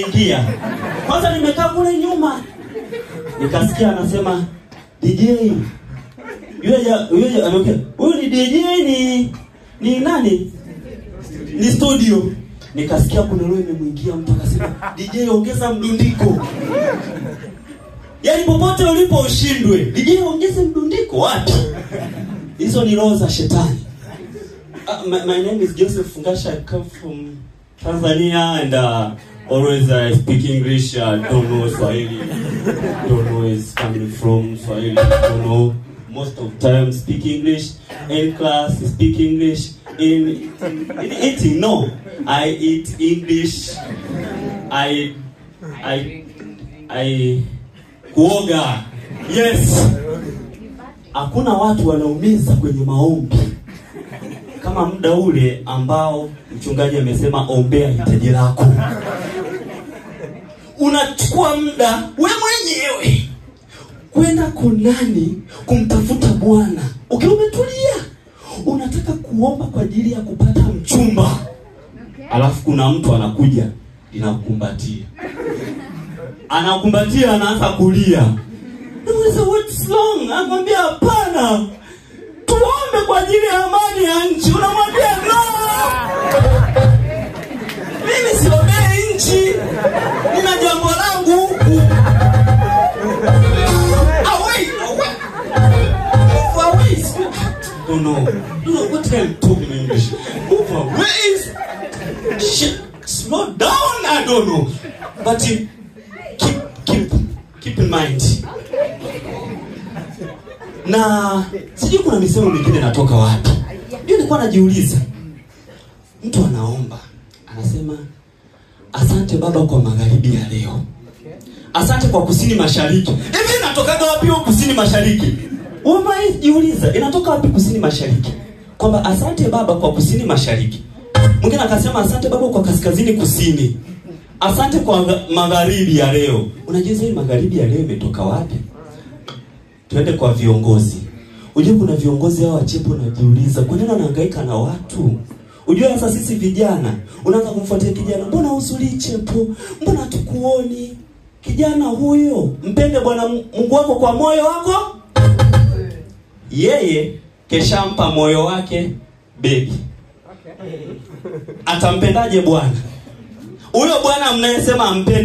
ameingia. Kwanza nimekaa kule nyuma, nikasikia anasema DJ. Yule anaongea, "Huyu ni DJ ni nani?" Ni studio. Nikasikia kuna roho imemwingia, mtu akasema, "DJ ongeza mdundiko." Yaani popote ulipo ushindwe, DJ ongeze mdundiko wapi? Hizo ni roho za shetani. My name is Joseph Fungasha. I come from Tanzania and always speak English. Don't know Swahili. Don't know where it's coming from. Swahili. Don't know. Most of time speak English. In class speak English. In eating, no. I eat English. I kuoga. Yes. Hakuna watu wanaumiza kwenye maombi kama muda ule ambao mchungaji amesema ombea hitaji lako. Unachukua muda wewe mwenyewe kwenda kunani kumtafuta Bwana. Ukiwa umetulia, unataka kuomba kwa ajili ya kupata mchumba. Alafu kuna mtu anakuja, linakukumbatia. Anakumbatia, anaanza kulia. Unauliza what's wrong? Anamwambia hapana. Tuombe kwa ajili ya amani ya nchi. Unamwambia no. Mimi siombei nchi. Nina jambo langu huku. Away. Move away. Oh no. What can I talk in English? Move away. Shit. Slow down. I don't know. But keep in mind. Na sijui kuna misemo mingine natoka wapi. Ndio nilikuwa najiuliza. Mtu anaomba, anasema asante Baba kwa magharibi ya leo. Asante kwa kusini mashariki. Hivi inatoka wapi huko kusini mashariki? Umejiuliza inatoka wapi kusini mashariki? Kwamba asante Baba kwa kusini mashariki. Mwingine akasema asante Baba kwa kaskazini kusini. Asante kwa magharibi ya leo. Unajiuliza hii magharibi ya leo imetoka wapi? Tuende kwa viongozi. Unajua kuna viongozi hao wachepo unajiuliza kwa nini wanahangaika na watu? Unajua sasa sisi vijana, unaanza kumfuatia kijana, mbona usuli chepo? Mbona tukuoni? Kijana huyo, mpende Bwana Mungu wako kwa moyo wako. Yeye keshampa moyo wake baby. Atampendaje Bwana? Huyo Bwana mnayesema ampende